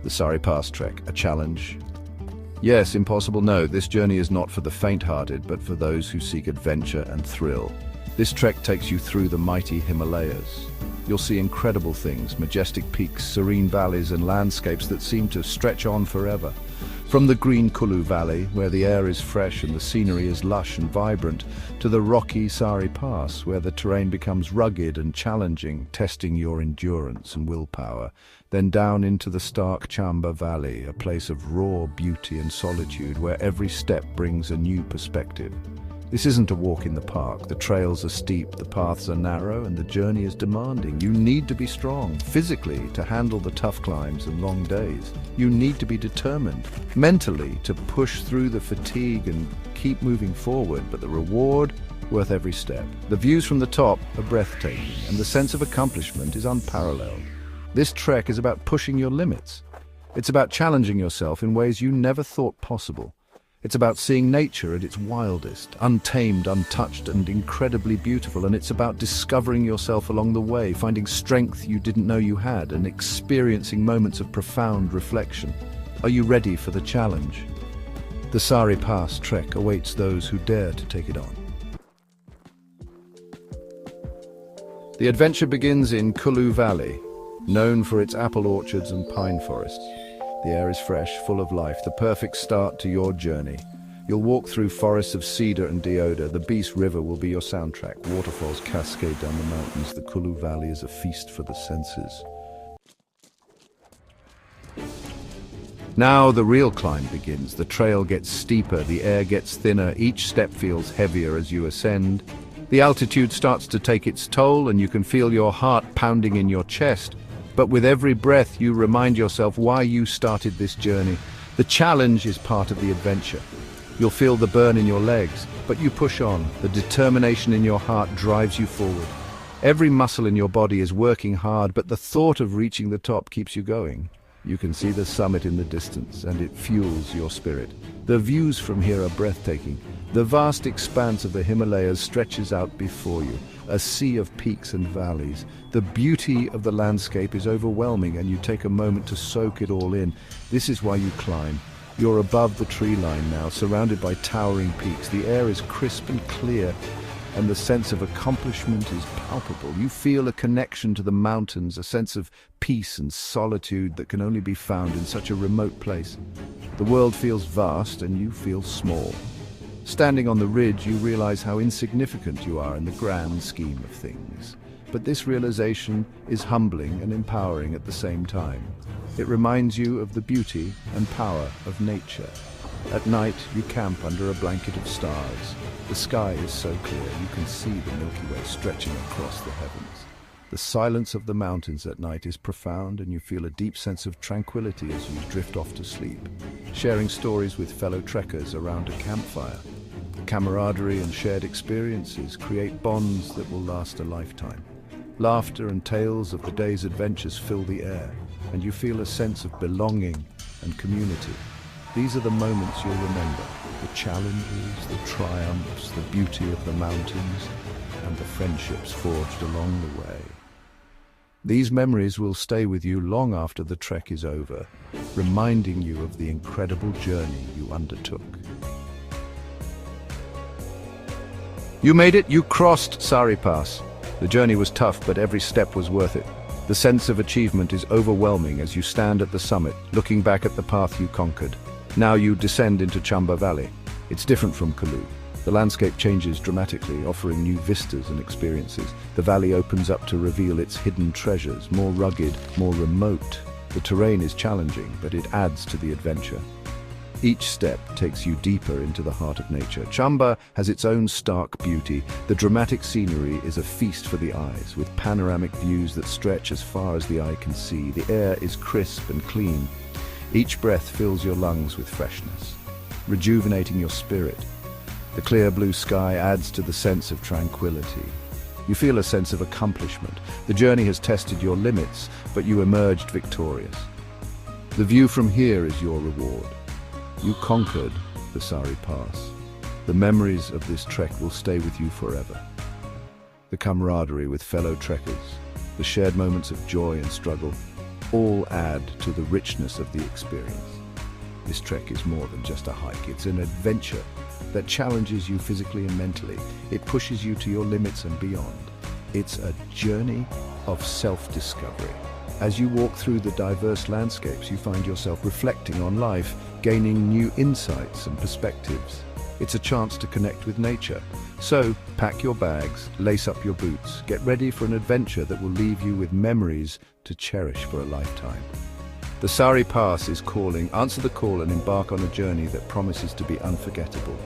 The Sari Pass Trek, a challenge? Yes, impossible. No, this journey is not for the faint-hearted, but for those who seek adventure and thrill. This trek takes you through the mighty Himalayas. You'll see incredible things, majestic peaks, serene valleys, and landscapes that seem to stretch on forever. From the green Kullu Valley, where the air is fresh and the scenery is lush and vibrant, to the rocky Sari Pass, where the terrain becomes rugged and challenging, testing your endurance and willpower. Then down into the stark Chamba Valley, a place of raw beauty and solitude, where every step brings a new perspective. This isn't a walk in the park. The trails are steep, the paths are narrow, and the journey is demanding. You need to be strong, physically, to handle the tough climbs and long days. You need to be determined, mentally, to push through the fatigue and keep moving forward, but the reward, worth every step. The views from the top are breathtaking, and the sense of accomplishment is unparalleled. This trek is about pushing your limits. It's about challenging yourself in ways you never thought possible. It's about seeing nature at its wildest, untamed, untouched, and incredibly beautiful. And it's about discovering yourself along the way, finding strength you didn't know you had, and experiencing moments of profound reflection. Are you ready for the challenge? The Sari Pass Trek awaits those who dare to take it on. The adventure begins in Kullu Valley, known for its apple orchards and pine forests. The air is fresh, full of life, the perfect start to your journey. You'll walk through forests of cedar and deodar. The Beast River will be your soundtrack. Waterfalls cascade down the mountains. The Kullu Valley is a feast for the senses. Now the real climb begins. The trail gets steeper, the air gets thinner, each step feels heavier as you ascend. The altitude starts to take its toll, and you can feel your heart pounding in your chest. But with every breath, you remind yourself why you started this journey. The challenge is part of the adventure. You'll feel the burn in your legs, but you push on. The determination in your heart drives you forward. Every muscle in your body is working hard, but the thought of reaching the top keeps you going. You can see the summit in the distance, and it fuels your spirit. The views from here are breathtaking. The vast expanse of the Himalayas stretches out before you, a sea of peaks and valleys. The beauty of the landscape is overwhelming, and you take a moment to soak it all in. This is why you climb. You're above the tree line now, surrounded by towering peaks. The air is crisp and clear, and the sense of accomplishment is palpable. You feel a connection to the mountains, a sense of peace and solitude that can only be found in such a remote place. The world feels vast, and you feel small. Standing on the ridge, you realize how insignificant you are in the grand scheme of things. But this realization is humbling and empowering at the same time. It reminds you of the beauty and power of nature. At night, you camp under a blanket of stars. The sky is so clear, you can see the Milky Way stretching across the heavens. The silence of the mountains at night is profound, and you feel a deep sense of tranquility as you drift off to sleep, sharing stories with fellow trekkers around a campfire. Camaraderie and shared experiences create bonds that will last a lifetime. Laughter and tales of the day's adventures fill the air, and you feel a sense of belonging and community. These are the moments you'll remember, the challenges, the triumphs, the beauty of the mountains, and the friendships forged along the way. These memories will stay with you long after the trek is over, reminding you of the incredible journey you undertook. You made it, you crossed Sari Pass. The journey was tough, but every step was worth it. The sense of achievement is overwhelming as you stand at the summit, looking back at the path you conquered. Now you descend into Chamba Valley. It's different from Kullu. The landscape changes dramatically, offering new vistas and experiences. The valley opens up to reveal its hidden treasures, more rugged, more remote. The terrain is challenging, but it adds to the adventure. Each step takes you deeper into the heart of nature. Chamba has its own stark beauty. The dramatic scenery is a feast for the eyes, with panoramic views that stretch as far as the eye can see. The air is crisp and clean. Each breath fills your lungs with freshness, rejuvenating your spirit. The clear blue sky adds to the sense of tranquility. You feel a sense of accomplishment. The journey has tested your limits, but you emerged victorious. The view from here is your reward. You conquered the Sari Pass. The memories of this trek will stay with you forever. The camaraderie with fellow trekkers, the shared moments of joy and struggle, all add to the richness of the experience. This trek is more than just a hike, it's an adventure that challenges you physically and mentally. It pushes you to your limits and beyond. It's a journey of self-discovery. As you walk through the diverse landscapes, you find yourself reflecting on life, gaining new insights and perspectives. It's a chance to connect with nature. So, pack your bags, lace up your boots, get ready for an adventure that will leave you with memories to cherish for a lifetime. The Sari Pass is calling. Answer the call and embark on a journey that promises to be unforgettable.